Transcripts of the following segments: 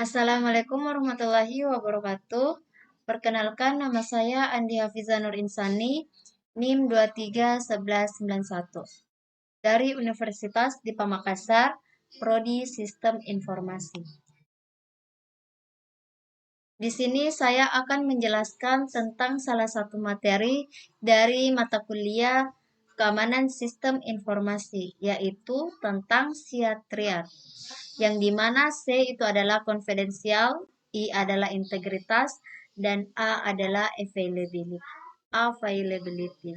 Assalamualaikum warahmatullahi wabarakatuh. Perkenalkan, nama saya Andi Hafiza Nur Insani, NIM 231191 dari Universitas Dipa Makassar, Prodi Sistem Informasi. Di sini saya akan menjelaskan tentang salah satu materi dari mata kuliah Keamanan Sistem Informasi, yaitu tentang SIA-Triad, yang dimana C itu adalah konfidensial, I adalah integritas, dan A adalah availability. Availability.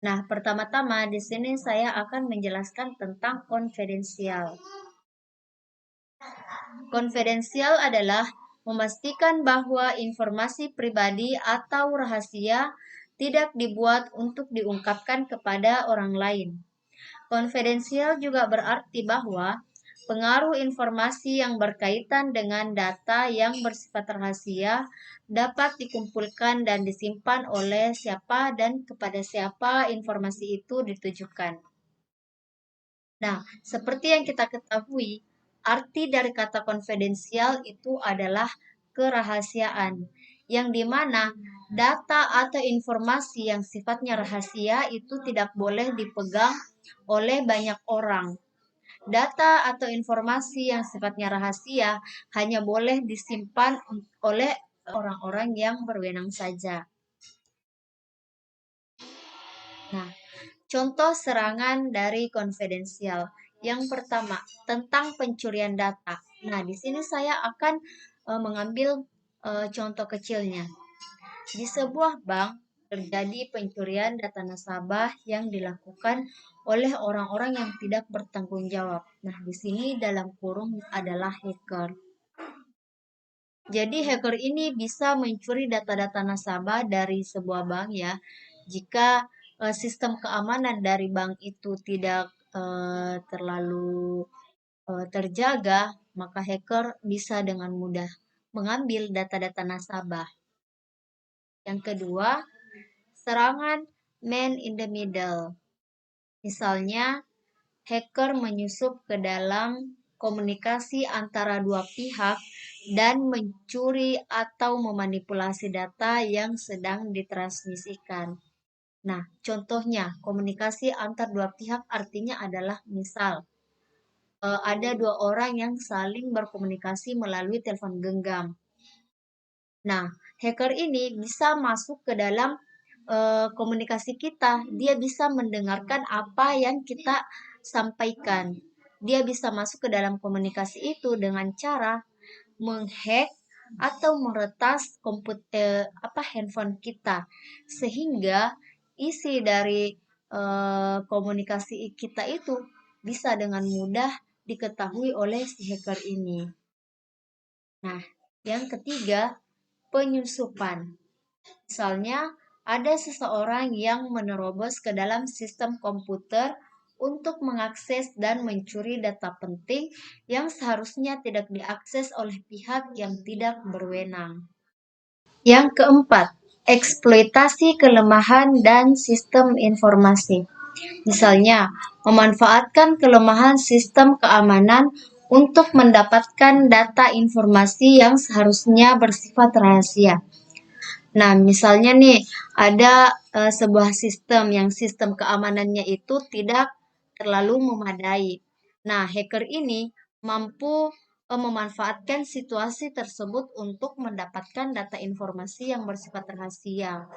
Nah, pertama-tama di sini saya akan menjelaskan tentang konfidensial. Konfidensial adalah memastikan bahwa informasi pribadi atau rahasia tidak dibuat untuk diungkapkan kepada orang lain. Konfidensial juga berarti bahwa pengaruh informasi yang berkaitan dengan data yang bersifat rahasia dapat dikumpulkan dan disimpan oleh siapa dan kepada siapa informasi itu ditujukan. Nah, seperti yang kita ketahui, arti dari kata konfidensial itu adalah kerahasiaan, yang dimana data atau informasi yang sifatnya rahasia itu tidak boleh dipegang oleh banyak orang. Data atau informasi yang sifatnya rahasia hanya boleh disimpan oleh orang-orang yang berwenang saja. Nah, contoh serangan dari konfidensial. Yang pertama, tentang pencurian data. Nah, di sini saya akan mengambil contoh kecilnya. Di sebuah bank terjadi pencurian data nasabah yang dilakukan oleh orang-orang yang tidak bertanggung jawab. Nah, di sini dalam kurung adalah hacker. Jadi hacker ini bisa mencuri data-data nasabah dari sebuah bank ya. Jika sistem keamanan dari bank itu tidak terlalu terjaga, maka hacker bisa dengan mudah mengambil data-data nasabah. Yang kedua, serangan man in the middle. Misalnya, hacker menyusup ke dalam komunikasi antara dua pihak dan mencuri atau memanipulasi data yang sedang ditransmisikan. Nah, contohnya komunikasi antar dua pihak artinya adalah misal ada dua orang yang saling berkomunikasi melalui telepon genggam. Nah, hacker ini bisa masuk ke dalam komunikasi kita. Dia bisa mendengarkan apa yang kita sampaikan. Dia bisa masuk ke dalam komunikasi itu dengan cara menghack atau meretas handphone kita, sehingga isi dari komunikasi kita itu bisa dengan mudah diketahui oleh si hacker ini. Nah, yang ketiga, penyusupan. Misalnya, ada seseorang yang menerobos ke dalam sistem komputer untuk mengakses dan mencuri data penting yang seharusnya tidak diakses oleh pihak yang tidak berwenang. Yang keempat, eksploitasi kelemahan dan sistem informasi. Misalnya, memanfaatkan kelemahan sistem keamanan untuk mendapatkan data informasi yang seharusnya bersifat rahasia. Nah, misalnya nih, ada sebuah sistem yang sistem keamanannya itu tidak terlalu memadai. Nah, hacker ini mampu memanfaatkan situasi tersebut untuk mendapatkan data informasi yang bersifat rahasia.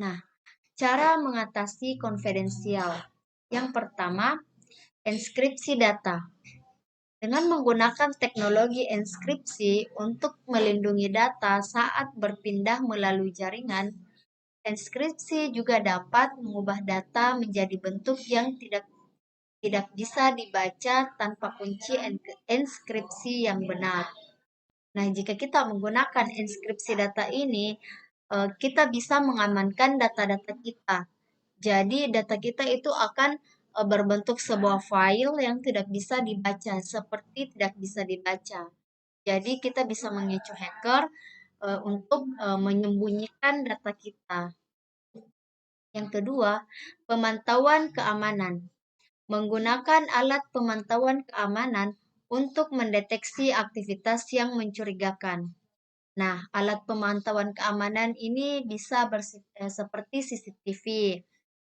Nah, cara mengatasi konfidensial. Yang pertama, enskripsi data. Dengan menggunakan teknologi enskripsi untuk melindungi data saat berpindah melalui jaringan, enskripsi juga dapat mengubah data menjadi bentuk yang tidak bisa dibaca tanpa kunci enskripsi yang benar. Nah, jika kita menggunakan enskripsi data ini, kita bisa mengamankan data-data kita. Jadi data kita itu akan berbentuk sebuah file yang tidak bisa dibaca, seperti tidak bisa dibaca. Jadi kita bisa mengecoh hacker untuk menyembunyikan data kita. Yang kedua, pemantauan keamanan. menggunakan alat pemantauan keamanan untuk mendeteksi aktivitas yang mencurigakan. Nah, alat pemantauan keamanan ini bisa seperti CCTV,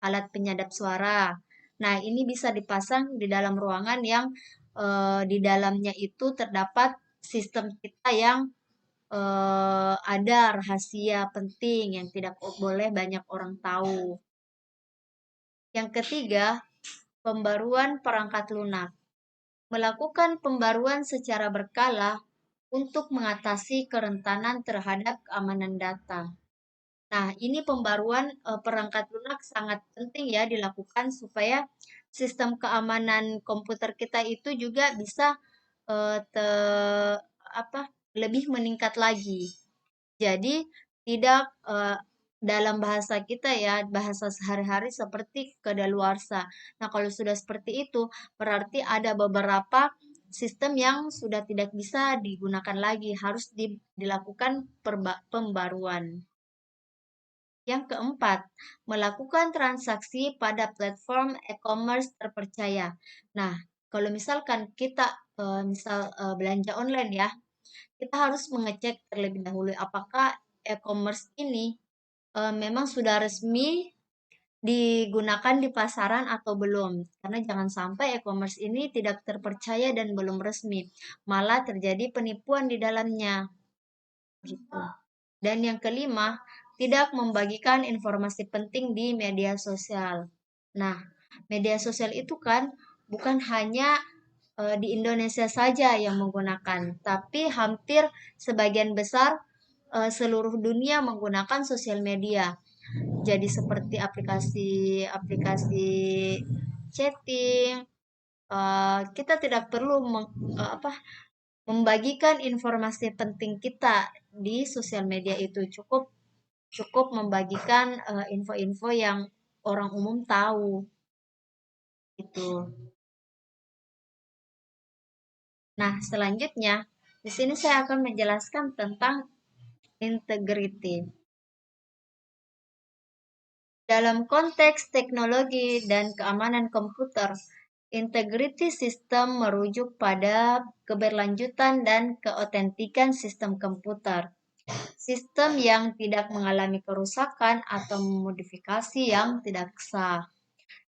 alat penyadap suara. Nah, ini bisa dipasang di dalam ruangan yang di dalamnya itu terdapat sistem kita yang ada rahasia penting yang tidak boleh banyak orang tahu. Yang ketiga, pembaruan perangkat lunak. Melakukan pembaruan secara berkala untuk mengatasi kerentanan terhadap keamanan data. Nah, ini pembaruan perangkat lunak sangat penting ya dilakukan supaya sistem keamanan komputer kita itu juga bisa eh, te, apa, lebih meningkat lagi. Jadi tidak dalam bahasa kita ya, bahasa sehari-hari seperti kedaluarsa. Nah, kalau sudah seperti itu, berarti ada beberapa sistem yang sudah tidak bisa digunakan lagi, harus dilakukan pembaruan. Yang keempat, melakukan transaksi pada platform e-commerce terpercaya. Nah, kalau misalkan kita belanja online ya, kita harus mengecek terlebih dahulu apakah e-commerce ini memang sudah resmi digunakan di pasaran atau belum. Karena jangan sampai e-commerce ini tidak terpercaya dan belum resmi, malah terjadi penipuan di dalamnya. Gitu. Dan yang kelima, tidak membagikan informasi penting di media sosial. Nah, media sosial itu kan bukan hanya di Indonesia saja yang menggunakan, tapi hampir sebagian besar seluruh dunia menggunakan sosial media. Jadi seperti aplikasi-aplikasi chatting, kita tidak perlu membagikan informasi penting kita di sosial media itu. Cukup cukup membagikan info-info yang orang umum tahu itu. Nah, selanjutnya di sini saya akan menjelaskan tentang integrity. Dalam konteks teknologi dan keamanan komputer, integrity sistem merujuk pada keberlanjutan dan keotentikan sistem komputer. Sistem yang tidak mengalami kerusakan atau modifikasi yang tidak sah.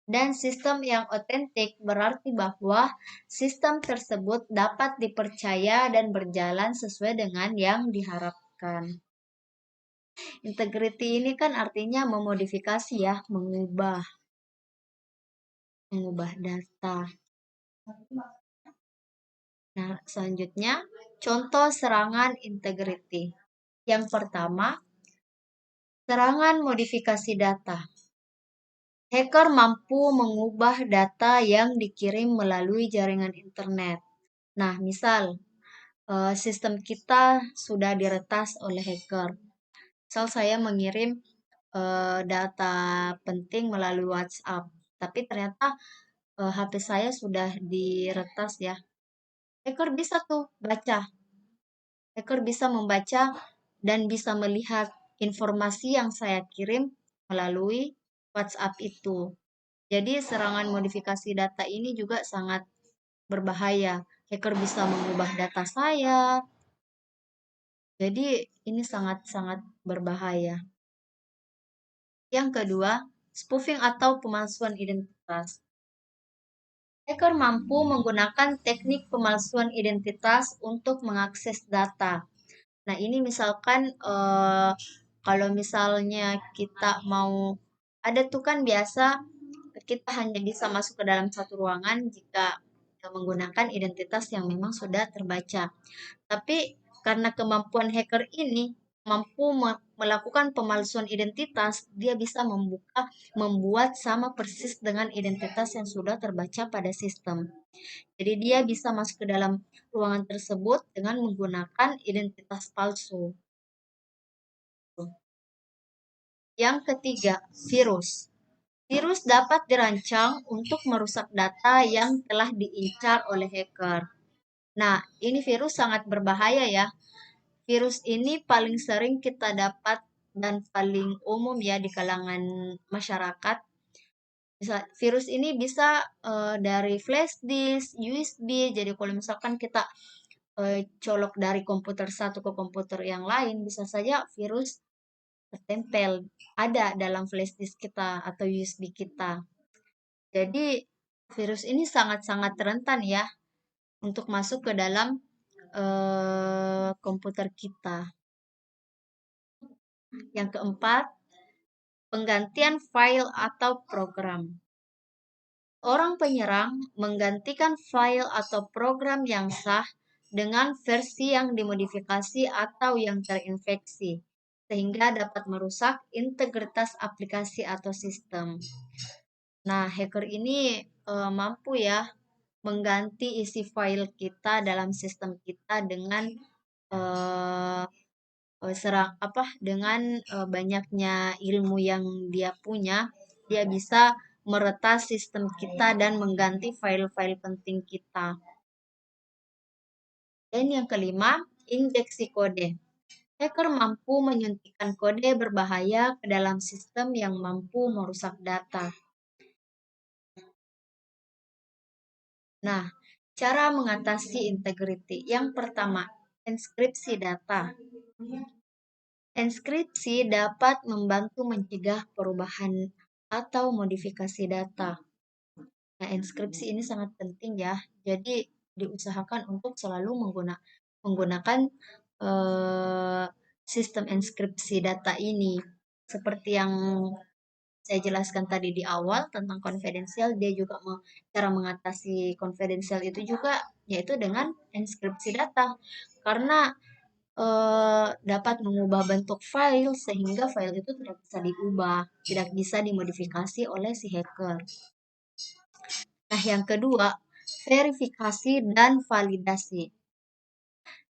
Dan sistem yang otentik berarti bahwa sistem tersebut dapat dipercaya dan berjalan sesuai dengan yang diharapkan. Integrity ini kan artinya memodifikasi ya, mengubah data. Nah, selanjutnya contoh serangan integrity. Yang pertama, serangan modifikasi data. Hacker mampu mengubah data yang dikirim melalui jaringan internet. Nah, misal sistem kita sudah diretas oleh hacker. Misal saya mengirim data penting melalui WhatsApp, tapi ternyata HP saya sudah diretas ya. Hacker bisa tuh baca. Hacker bisa membaca dan bisa melihat informasi yang saya kirim melalui WhatsApp itu. Jadi serangan modifikasi data ini juga sangat berbahaya. Hacker bisa mengubah data saya. Jadi ini sangat-sangat berbahaya. Yang kedua, spoofing atau pemalsuan identitas. Hacker mampu menggunakan teknik pemalsuan identitas untuk mengakses data. Nah, ini misalkan kalau misalnya kita mau ada tuh kan biasa kita hanya bisa masuk ke dalam satu ruangan jika menggunakan identitas yang memang sudah terbaca. Tapi karena kemampuan hacker ini mampu melakukan pemalsuan identitas, dia bisa membuat sama persis dengan identitas yang sudah terbaca pada sistem. Jadi dia bisa masuk ke dalam ruangan tersebut dengan menggunakan identitas palsu. Yang ketiga, virus. Virus dapat dirancang untuk merusak data yang telah diincar oleh hacker. Nah, ini virus sangat berbahaya ya. Virus ini paling sering kita dapat dan paling umum ya di kalangan masyarakat. Virus ini bisa dari flash disk, USB. Jadi kalau misalkan kita colok dari komputer satu ke komputer yang lain, bisa saja virus tertempel ada dalam flash disk kita atau USB kita. Jadi virus ini sangat-sangat rentan ya untuk masuk ke dalam komputer kita. Yang keempat, penggantian file atau program. Orang penyerang menggantikan file atau program yang sah dengan versi yang dimodifikasi atau yang terinfeksi, sehingga dapat merusak integritas aplikasi atau sistem. Nah, hacker ini mampu ya mengganti isi file kita dalam sistem kita dengan eh, dengan banyaknya ilmu yang dia punya, dia bisa meretas sistem kita dan mengganti file-file penting kita. Dan yang kelima, injeksi kode. Hacker mampu menyuntikkan kode berbahaya ke dalam sistem yang mampu merusak data. Nah, cara mengatasi integrity. Yang pertama, enskripsi data. Enskripsi dapat membantu mencegah perubahan atau modifikasi data. Nah, enskripsi ini sangat penting ya. Jadi diusahakan untuk selalu menggunakan eh, sistem enskripsi data ini. Seperti yang saya jelaskan tadi di awal tentang konfidensial, dia juga cara mengatasi konfidensial itu juga yaitu dengan enskripsi data. Karena dapat mengubah bentuk file sehingga file itu tidak bisa diubah, tidak bisa dimodifikasi oleh si hacker. Nah, yang kedua, verifikasi dan validasi.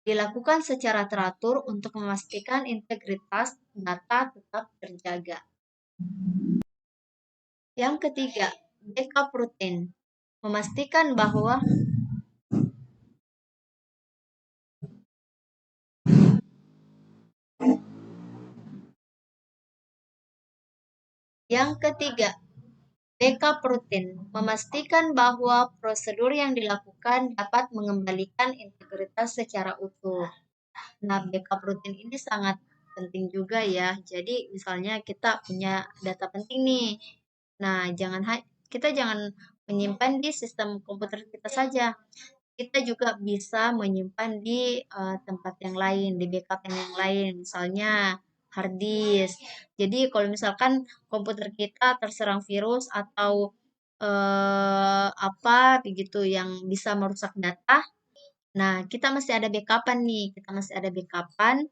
Dilakukan secara teratur untuk memastikan integritas data tetap terjaga. Yang ketiga, backup rutin. Memastikan bahwa Yang ketiga, backup rutin. Memastikan bahwa prosedur yang dilakukan dapat mengembalikan integritas secara utuh. Nah, backup rutin ini sangat penting juga ya. Jadi, misalnya kita punya data penting nih. Nah, kita jangan menyimpan di sistem komputer kita saja. Kita juga bisa menyimpan di tempat yang lain, di backup yang lain, misalnya hard disk. Jadi kalau misalkan komputer kita terserang virus atau apa begitu yang bisa merusak data, nah kita masih ada backupan nih, kita masih ada backupan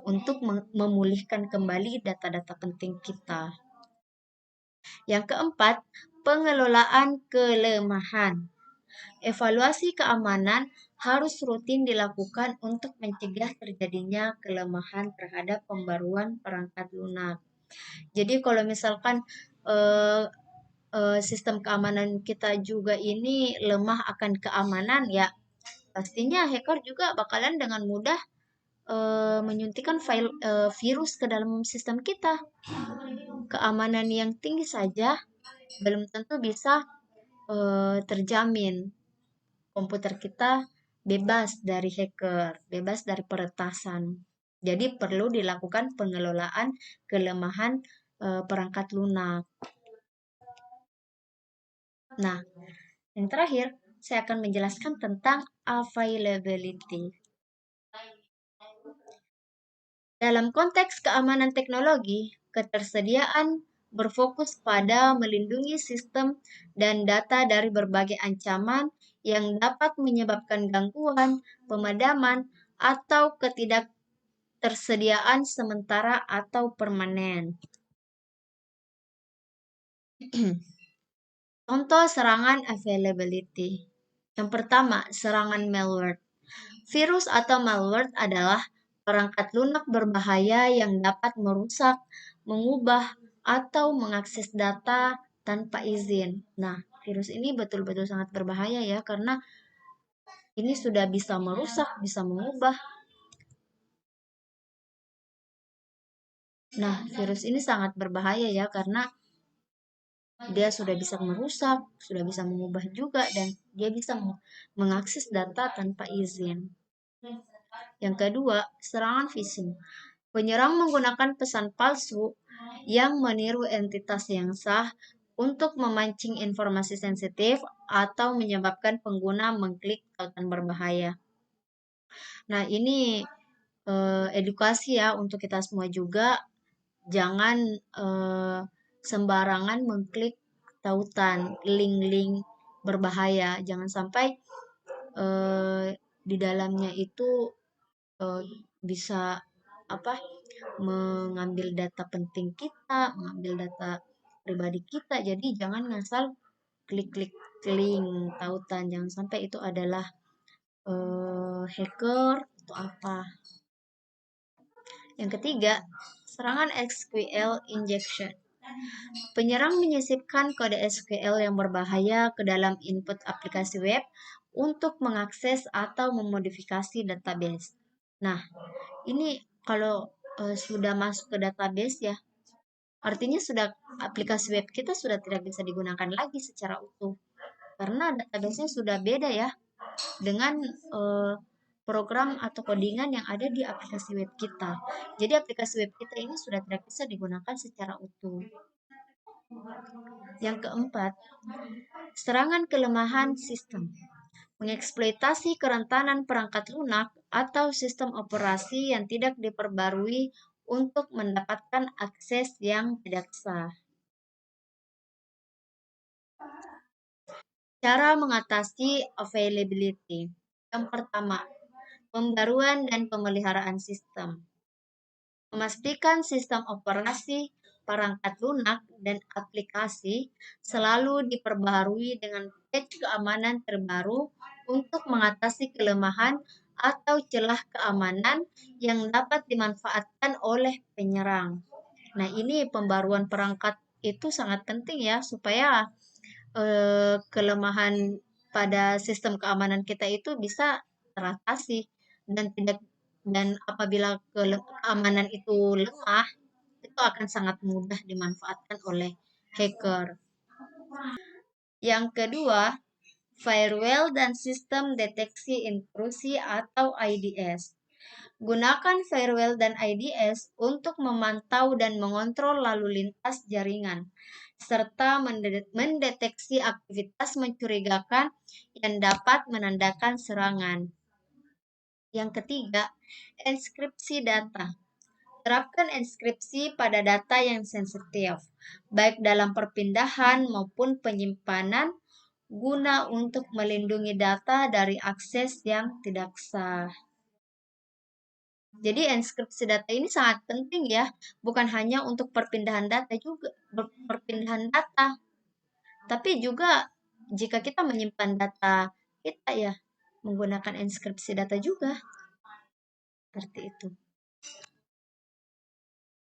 untuk memulihkan kembali data-data penting kita. Yang keempat, pengelolaan kelemahan. Evaluasi keamanan harus rutin dilakukan untuk mencegah terjadinya kelemahan terhadap pembaruan perangkat lunak. Jadi kalau misalkan eh, sistem keamanan kita juga ini lemah akan keamanan ya, pastinya hacker juga bakalan dengan mudah menyuntikkan virus ke dalam sistem kita. Keamanan yang tinggi saja belum tentu bisa terjamin komputer kita bebas dari hacker, bebas dari peretasan. Jadi perlu dilakukan pengelolaan kelemahan perangkat lunak. Nah, yang terakhir saya akan menjelaskan tentang availability. Dalam konteks keamanan teknologi, ketersediaan berfokus pada melindungi sistem dan data dari berbagai ancaman yang dapat menyebabkan gangguan, pemadaman, atau ketidaktersediaan sementara atau permanen. Contoh serangan availability. Yang pertama, serangan malware. Virus atau malware adalah perangkat lunak berbahaya yang dapat merusak, mengubah, atau mengakses data tanpa izin. Nah, virus ini betul-betul sangat berbahaya ya, karena ini sudah bisa merusak, bisa mengubah. Nah, virus ini sangat berbahaya ya, karena Dia sudah bisa merusak, sudah bisa mengubah juga, dan dia bisa mengakses data tanpa izin. Yang kedua, serangan phishing. Penyerang menggunakan pesan palsu yang meniru entitas yang sah untuk memancing informasi sensitif atau menyebabkan pengguna mengklik tautan berbahaya. Nah, ini edukasi ya untuk kita semua juga. Jangan sembarangan mengklik tautan, link-link berbahaya. Jangan sampai eh, di dalamnya itu eh, bisa apa mengambil data penting kita, mengambil data pribadi kita. Jadi jangan ngasal klik-klik link tautan. Jangan sampai itu adalah hacker atau apa. Yang ketiga, serangan SQL injection. Penyerang menyisipkan kode SQL yang berbahaya ke dalam input aplikasi web untuk mengakses atau memodifikasi database. Nah, ini kalau sudah masuk ke database ya, artinya sudah aplikasi web kita sudah tidak bisa digunakan lagi secara utuh. Karena database-nya sudah beda ya dengan program atau codingan yang ada di aplikasi web kita. Jadi aplikasi web kita ini sudah tidak bisa digunakan secara utuh. Yang keempat, serangan kelemahan sistem. Mengeksploitasi kerentanan perangkat lunak atau sistem operasi yang tidak diperbarui untuk mendapatkan akses yang tidak sah. Cara mengatasi availability. Yang pertama, pembaruan dan pemeliharaan sistem. Memastikan sistem operasi, perangkat lunak, dan aplikasi selalu diperbaharui dengan patch keamanan terbaru untuk mengatasi kelemahan atau celah keamanan yang dapat dimanfaatkan oleh penyerang. Nah, ini pembaruan perangkat itu sangat penting ya, supaya kelemahan pada sistem keamanan kita itu bisa teratasi dan tidak dan apabila keamanan itu lemah, itu akan sangat mudah dimanfaatkan oleh hacker. Yang kedua, firewall dan sistem deteksi intrusi atau IDS. Gunakan firewall dan IDS untuk memantau dan mengontrol lalu lintas jaringan, serta mendeteksi aktivitas mencurigakan yang dapat menandakan serangan. Yang ketiga, enskripsi data. Terapkan enskripsi pada data yang sensitif, baik dalam perpindahan maupun penyimpanan, guna untuk melindungi data dari akses yang tidak sah. Jadi enskripsi data ini sangat penting ya, bukan hanya untuk perpindahan data juga, perpindahan data, tapi juga jika kita menyimpan data kita ya menggunakan enskripsi data juga, seperti itu.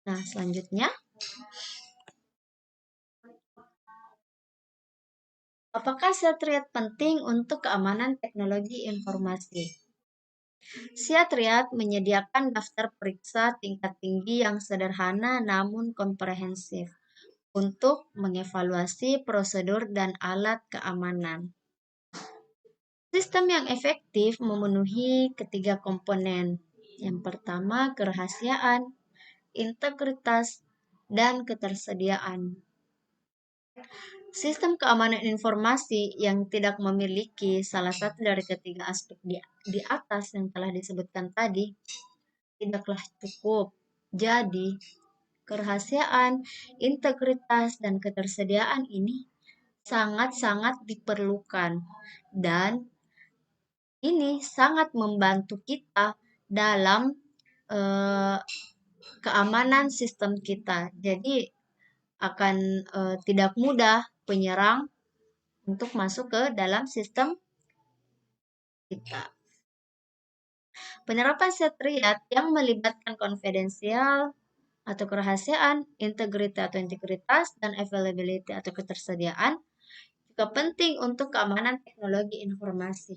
Nah, selanjutnya, apakah Setriat penting untuk keamanan teknologi informasi? Setriat menyediakan daftar periksa tingkat tinggi yang sederhana namun komprehensif untuk mengevaluasi prosedur dan alat keamanan. Sistem yang efektif memenuhi ketiga komponen. Yang pertama, kerahasiaan, integritas, dan ketersediaan. Sistem keamanan informasi yang tidak memiliki salah satu dari ketiga aspek di atas yang telah disebutkan tadi tidaklah cukup. Jadi, kerahasiaan, integritas, dan ketersediaan ini sangat-sangat diperlukan, dan ini sangat membantu kita dalam eh, keamanan sistem kita. Jadi akan tidak mudah penyerang untuk masuk ke dalam sistem kita. Penerapan Setriat yang melibatkan konfidensial atau kerahasiaan, integritas dan availability atau ketersediaan juga penting untuk keamanan teknologi informasi,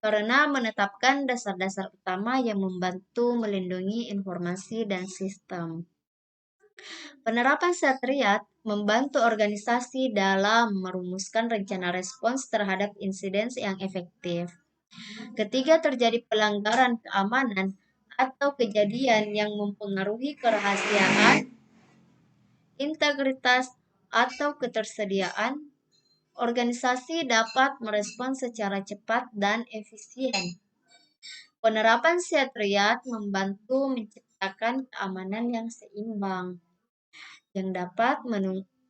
karena menetapkan dasar-dasar utama yang membantu melindungi informasi dan sistem. Penerapan Satriat membantu organisasi dalam merumuskan rencana respons terhadap insiden yang efektif. Ketika terjadi pelanggaran keamanan atau kejadian yang mempengaruhi kerahasiaan, integritas, atau ketersediaan, organisasi dapat merespons secara cepat dan efisien. Penerapan Satriat membantu menciptakan keamanan yang seimbang, yang dapat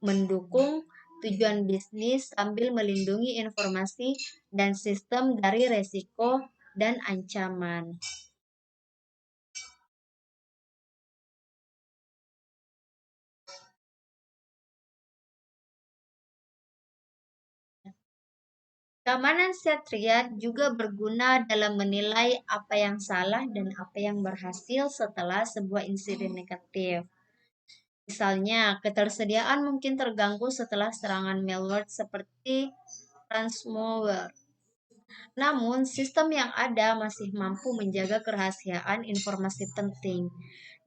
mendukung tujuan bisnis sambil melindungi informasi dan sistem dari resiko dan ancaman. Keamanan Satriat juga berguna dalam menilai apa yang salah dan apa yang berhasil setelah sebuah insiden negatif. Misalnya, ketersediaan mungkin terganggu setelah serangan malware seperti ransomware. Namun, sistem yang ada masih mampu menjaga kerahasiaan informasi penting.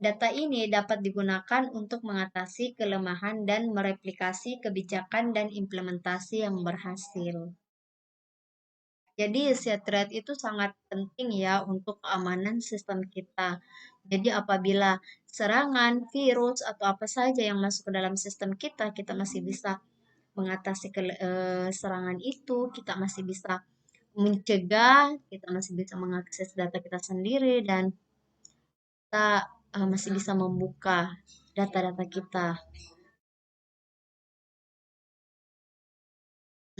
Data ini dapat digunakan untuk mengatasi kelemahan dan mereplikasi kebijakan dan implementasi yang berhasil. Jadi, Satriat itu sangat penting ya untuk keamanan sistem kita. Jadi, apabila serangan, virus, atau apa saja yang masuk ke dalam sistem kita, kita masih bisa mengatasi serangan itu, kita masih bisa mencegah, kita masih bisa mengakses data kita sendiri, dan kita masih bisa membuka data-data kita.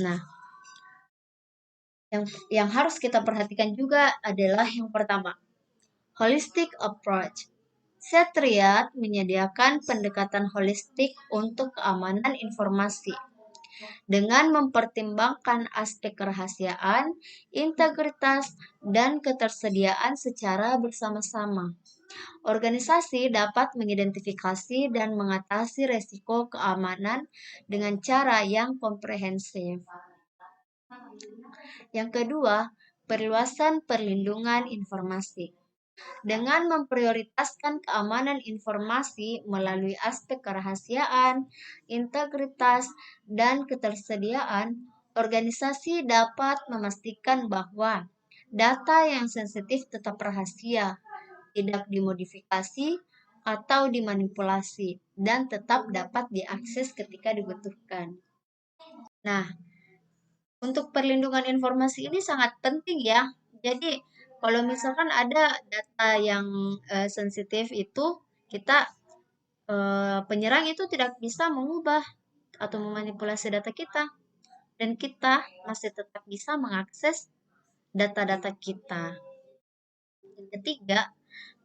Nah, yang harus kita perhatikan juga adalah yang pertama, holistic approach. Satriat menyediakan pendekatan holistik untuk keamanan informasi dengan mempertimbangkan aspek kerahasiaan, integritas, dan ketersediaan secara bersama-sama. Organisasi dapat mengidentifikasi dan mengatasi resiko keamanan dengan cara yang komprehensif. Yang kedua, perluasan perlindungan informasi. Dengan memprioritaskan keamanan informasi melalui aspek kerahasiaan, integritas, dan ketersediaan, organisasi dapat memastikan bahwa data yang sensitif tetap rahasia, tidak dimodifikasi atau dimanipulasi, dan tetap dapat diakses ketika dibutuhkan. Nah, untuk perlindungan informasi ini sangat penting ya. Jadi, kalau misalkan ada data yang sensitif itu, kita penyerang itu tidak bisa mengubah atau memanipulasi data kita, dan kita masih tetap bisa mengakses data-data kita. Yang ketiga,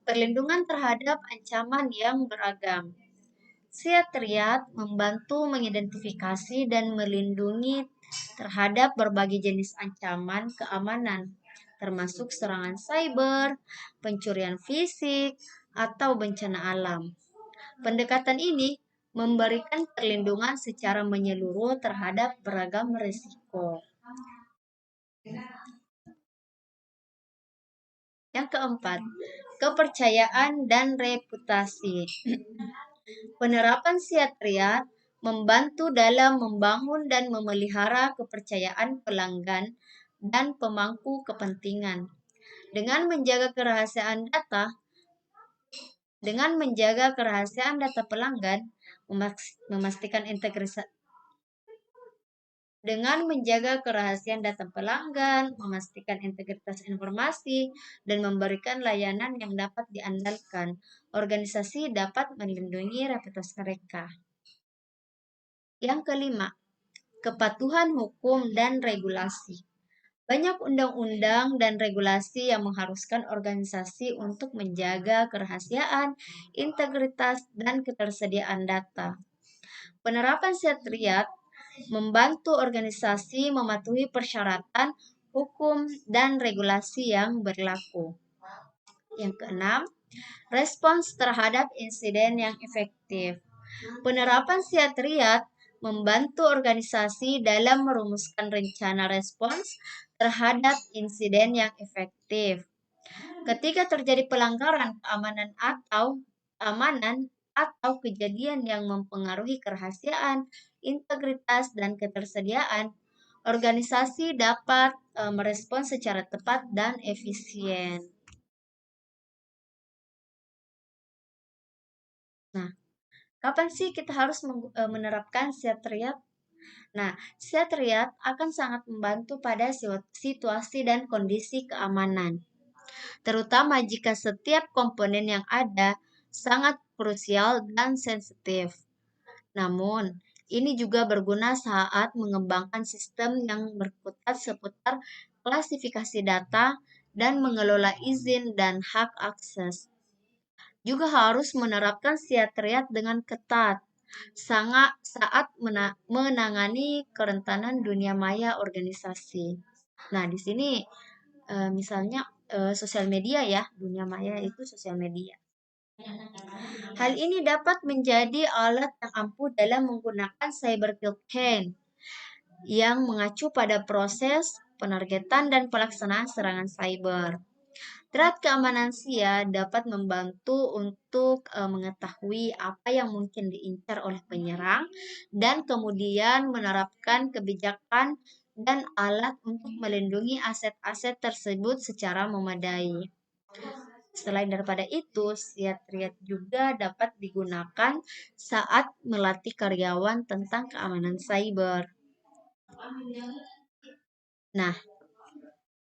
perlindungan terhadap ancaman yang beragam. Satriat membantu mengidentifikasi dan melindungi terhadap berbagai jenis ancaman keamanan, termasuk serangan cyber, pencurian fisik, atau bencana alam. Pendekatan ini memberikan perlindungan secara menyeluruh terhadap beragam risiko. Yang keempat, kepercayaan dan reputasi. Penerapan Satriat membantu dalam membangun dan memelihara kepercayaan pelanggan dan pemangku kepentingan. Dengan menjaga kerahasiaan data pelanggan, memastikan integritas memastikan integritas informasi, dan memberikan layanan yang dapat diandalkan, organisasi dapat melindungi reputasi mereka. Yang kelima, kepatuhan hukum dan regulasi. Banyak undang-undang dan regulasi yang mengharuskan organisasi untuk menjaga kerahasiaan, integritas, dan ketersediaan data. Penerapan Satriat membantu organisasi mematuhi persyaratan hukum dan regulasi yang berlaku. Yang keenam, respons terhadap insiden yang efektif. Penerapan Satriat membantu organisasi dalam merumuskan rencana respons terhadap insiden yang efektif. Ketika terjadi pelanggaran keamanan atau keamanan, atau kejadian yang mempengaruhi kerahasiaan, integritas, dan ketersediaan, organisasi dapat merespons secara tepat dan efisien. Nah, kapan sih kita harus menerapkan SEAT Triad? Nah, SEAT Triad akan sangat membantu pada situasi dan kondisi keamanan, terutama jika setiap komponen yang ada sangat krusial dan sensitif. Namun, ini juga berguna saat mengembangkan sistem yang berkutat seputar klasifikasi data dan mengelola izin dan hak akses. Juga harus menerapkan siatriat dengan ketat sangat saat menangani kerentanan dunia maya organisasi. Nah, di sini misalnya sosial media ya, dunia maya itu sosial media. Hal ini dapat menjadi alat yang ampuh dalam menggunakan cyber campaign yang mengacu pada proses penargetan dan pelaksanaan serangan cyber. Threat keamanan SIA dapat membantu untuk mengetahui apa yang mungkin diincar oleh penyerang dan kemudian menerapkan kebijakan dan alat untuk melindungi aset-aset tersebut secara memadai. Selain daripada itu, SIA-Triad juga dapat digunakan saat melatih karyawan tentang keamanan cyber. Nah,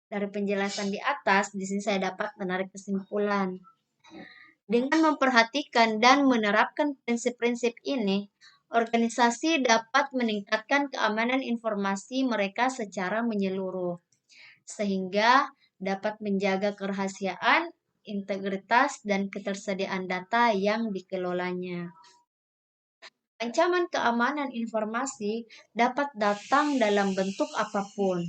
dari penjelasan di atas, di sini saya dapat menarik kesimpulan. Dengan memperhatikan dan menerapkan prinsip-prinsip ini, organisasi dapat meningkatkan keamanan informasi mereka secara menyeluruh, sehingga dapat menjaga kerahasiaan, integritas, dan ketersediaan data yang dikelolanya. Ancaman keamanan informasi dapat datang dalam bentuk apapun.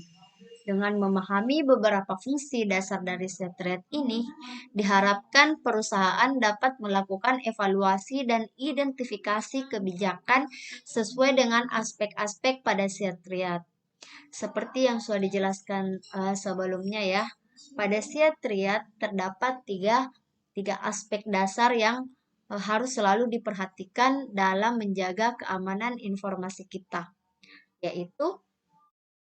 Dengan memahami beberapa fungsi dasar dari SEAT ini, diharapkan perusahaan dapat melakukan evaluasi dan identifikasi kebijakan sesuai dengan aspek-aspek pada SEAT. Seperti yang sudah dijelaskan sebelumnya ya, pada SEAT terdapat tiga aspek dasar yang harus selalu diperhatikan dalam menjaga keamanan informasi kita, yaitu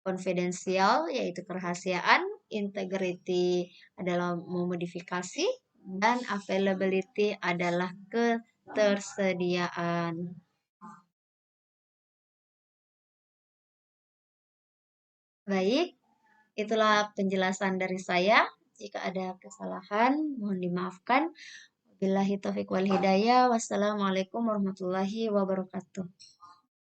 konfidensial yaitu kerahasiaan, integrity adalah memodifikasi, dan availability adalah ketersediaan. Baik, itulah penjelasan dari saya. Jika ada kesalahan, mohon dimaafkan. Billahi taufiq wal hidayah. Wassalamualaikum warahmatullahi wabarakatuh.